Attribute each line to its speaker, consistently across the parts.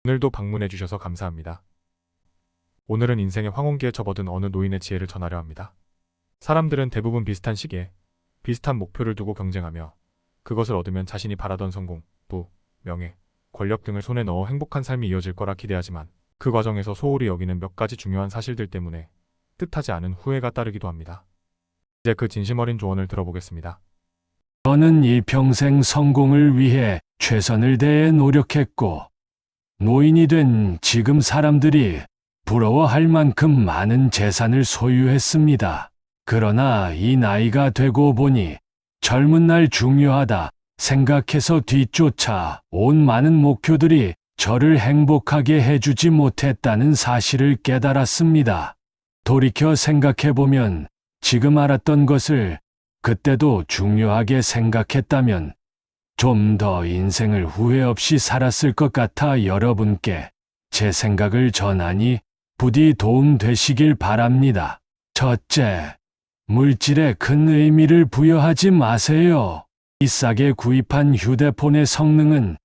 Speaker 1: 오늘도 방문해 주셔서 감사합니다. 오늘은 인생의 황혼기에 접어든 어느 노인의 지혜를 전하려 합니다. 사람들은 대부분 비슷한 시기에 비슷한 목표를 두고 경쟁하며 그것을 얻으면 자신이 바라던 성공, 부, 명예, 권력 등을 손에 넣어 행복한 삶이 이어질 거라 기대하지만 그 과정에서 소홀히 여기는 몇 가지 중요한 사실들 때문에 뜻하지 않은 후회가 따르기도 합니다. 이제 그 진심 어린 조언을 들어보겠습니다.
Speaker 2: 저는 일평생 성공을 위해 최선을 다해 노력했고, 노인이 된 지금 사람들이 부러워할 만큼 많은 재산을 소유했습니다. 그러나 이 나이가 되고 보니 젊은 날 중요하다 생각해서 뒤쫓아 온 많은 목표들이 저를 행복하게 해주지 못했다는 사실을 깨달았습니다. 돌이켜 생각해보면 지금 알았던 것을 그때도 중요하게 생각했다면 좀 더 인생을 후회 없이 살았을 것 같아 여러분께 제 생각을 전하니 부디 도움 되시길 바랍니다. 첫째, 물질에 큰 의미를 부여하지 마세요. 비싸게 구입한 휴대폰의 성능은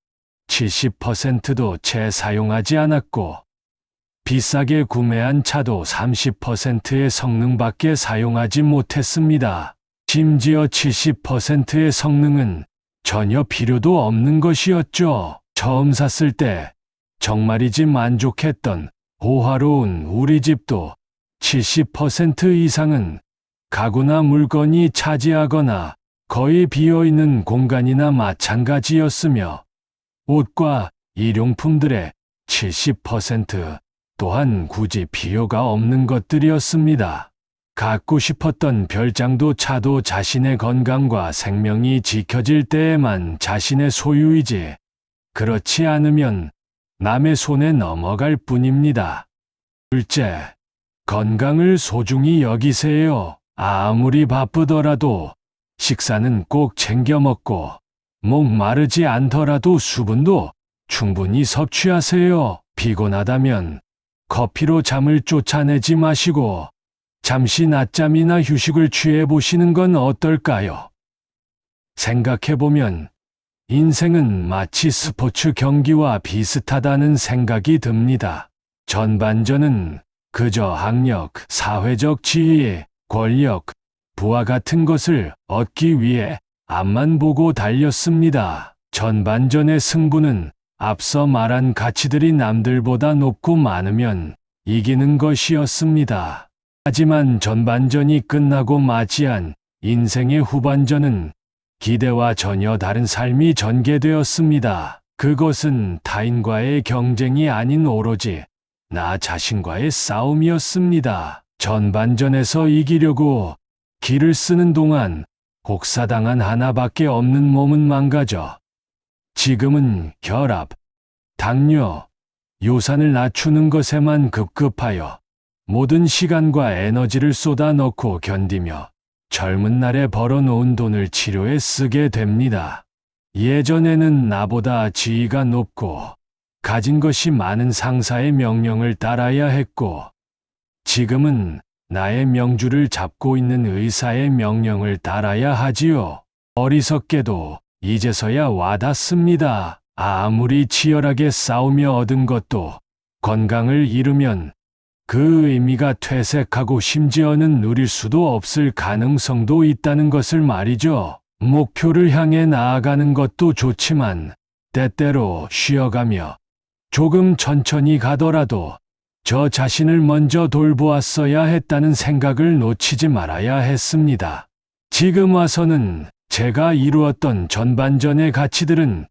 Speaker 2: 70%도 채 사용하지 않았고, 비싸게 구매한 차도 30%의 성능밖에 사용하지 못했습니다. 심지어 70%의 성능은 전혀 필요도 없는 것이었죠. 처음 샀을 때 정말이지 만족했던 호화로운 우리 집도 70% 이상은 가구나 물건이 차지하거나 거의 비어있는 공간이나 마찬가지였으며, 옷과 일용품들의 70% 또한 굳이 필요가 없는 것들이었습니다. 갖고 싶었던 별장도 차도 자신의 건강과 생명이 지켜질 때에만 자신의 소유이지, 그렇지 않으면 남의 손에 넘어갈 뿐입니다. 둘째, 건강을 소중히 여기세요. 아무리 바쁘더라도 식사는 꼭 챙겨 먹고, 목 마르지 않더라도 수분도 충분히 섭취하세요. 피곤하다면 커피로 잠을 쫓아내지 마시고 잠시 낮잠이나 휴식을 취해보시는 건 어떨까요? 생각해보면 인생은 마치 스포츠 경기와 비슷하다는 생각이 듭니다. 전반전은 그저 학력, 사회적 지위, 권력, 부와 같은 것을 얻기 위해 앞만 보고 달렸습니다. 전반전의 승부는 앞서 말한 가치들이 남들보다 높고 많으면 이기는 것이었습니다. 하지만 전반전이 끝나고 맞이한 인생의 후반전은 기대와 전혀 다른 삶이 전개되었습니다. 그것은 타인과의 경쟁이 아닌 오로지 나 자신과의 싸움이었습니다. 전반전에서 이기려고 기를 쓰는 동안 혹사당한 하나밖에 없는 몸은 망가져 지금은 혈압, 당뇨, 요산을 낮추는 것에만 급급하여 모든 시간과 에너지를 쏟아 넣고 견디며 젊은 날에 벌어놓은 돈을 치료에 쓰게 됩니다. 예전에는 나보다 지위가 높고 가진 것이 많은 상사의 명령을 따라야 했고, 지금은 나의 명주를 잡고 있는 의사의 명령을 따라야 하지요. 어리석게도 이제서야 와닿습니다. 아무리 치열하게 싸우며 얻은 것도 건강을 잃으면 그 의미가 퇴색하고 심지어는 누릴 수도 없을 가능성도 있다는 것을 말이죠. 목표를 향해 나아가는 것도 좋지만 때때로 쉬어가며 조금 천천히 가더라도 저 자신을 먼저 돌보았어야 했다는 생각을 놓치지 말아야 했습니다. 지금 와서는 제가 이루었던 전반전의 가치들은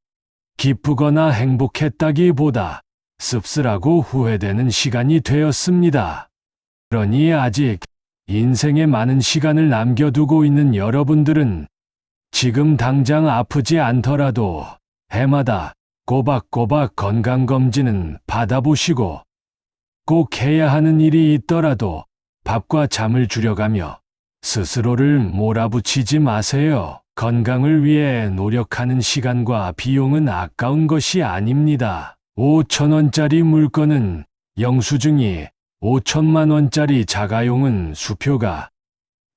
Speaker 2: 기쁘거나 행복했다기보다 씁쓸하고 후회되는 시간이 되었습니다. 그러니 아직 인생에 많은 시간을 남겨두고 있는 여러분들은 지금 당장 아프지 않더라도 해마다 꼬박꼬박 건강검진은 받아보시고, 꼭 해야 하는 일이 있더라도 밥과 잠을 줄여가며 스스로를 몰아붙이지 마세요. 건강을 위해 노력하는 시간과 비용은 아까운 것이 아닙니다. 5,000원짜리 물건은 영수증이, 5천만 원짜리 자가용은 수표가,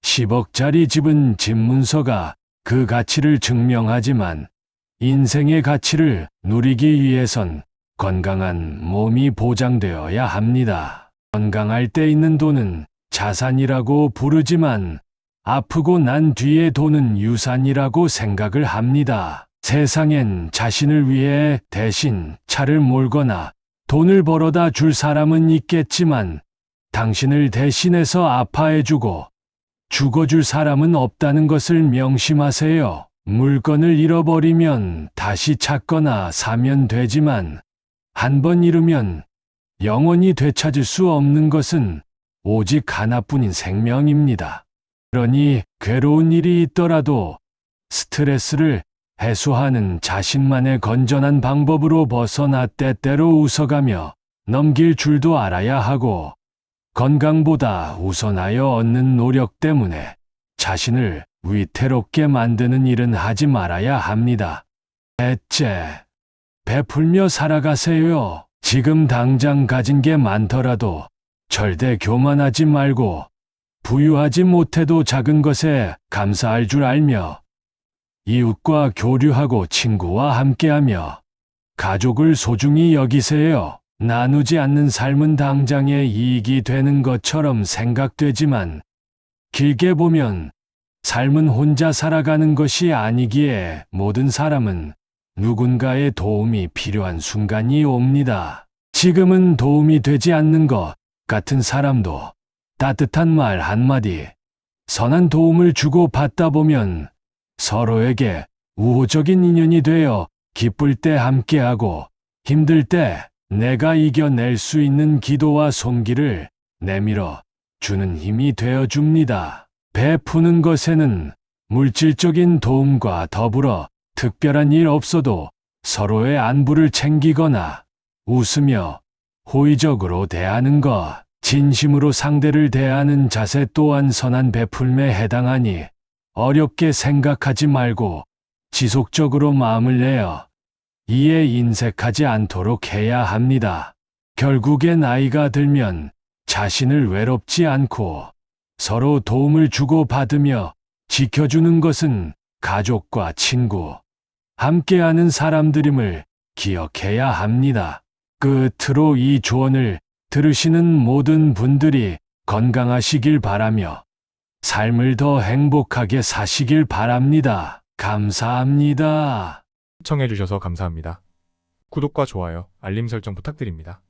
Speaker 2: 10억짜리 집은 집문서가 그 가치를 증명하지만 인생의 가치를 누리기 위해선 건강한 몸이 보장되어야 합니다. 건강할 때 있는 돈은 자산이라고 부르지만 아프고 난 뒤의 돈은 유산이라고 생각을 합니다. 세상엔 자신을 위해 대신 차를 몰거나 돈을 벌어다 줄 사람은 있겠지만 당신을 대신해서 아파해주고 죽어줄 사람은 없다는 것을 명심하세요. 물건을 잃어버리면 다시 찾거나 사면 되지만 한 번 잃으면 영원히 되찾을 수 없는 것은 오직 하나뿐인 생명입니다. 그러니 괴로운 일이 있더라도 스트레스를 해소하는 자신만의 건전한 방법으로 벗어나 때때로 웃어가며 넘길 줄도 알아야 하고 건강보다 우선하여 얻는 노력 때문에 자신을 위태롭게 만드는 일은 하지 말아야 합니다. 셋째, 베풀며 살아가세요. 지금 당장 가진 게 많더라도 절대 교만하지 말고 부유하지 못해도 작은 것에 감사할 줄 알며 이웃과 교류하고 친구와 함께하며 가족을 소중히 여기세요. 나누지 않는 삶은 당장의 이익이 되는 것처럼 생각되지만 길게 보면 삶은 혼자 살아가는 것이 아니기에 모든 사람은 누군가의 도움이 필요한 순간이 옵니다. 지금은 도움이 되지 않는 것 같은 사람도 따뜻한 말 한마디, 선한 도움을 주고 받다 보면 서로에게 우호적인 인연이 되어 기쁠 때 함께하고 힘들 때 내가 이겨낼 수 있는 기도와 손길을 내밀어 주는 힘이 되어 줍니다. 베푸는 것에는 물질적인 도움과 더불어 특별한 일 없어도 서로의 안부를 챙기거나 웃으며 호의적으로 대하는 것, 진심으로 상대를 대하는 자세 또한 선한 베풀매에 해당하니 어렵게 생각하지 말고 지속적으로 마음을 내어 이에 인색하지 않도록 해야 합니다. 결국에 나이가 들면 자신을 외롭지 않고 서로 도움을 주고받으며 지켜주는 것은 가족과 친구, 함께하는 사람들임을 기억해야 합니다. 끝으로 이 조언을 들으시는 모든 분들이 건강하시길 바라며 삶을 더 행복하게 사시길 바랍니다. 감사합니다.
Speaker 1: 시청해주셔서 감사합니다. 구독과 좋아요, 알림 설정 부탁드립니다.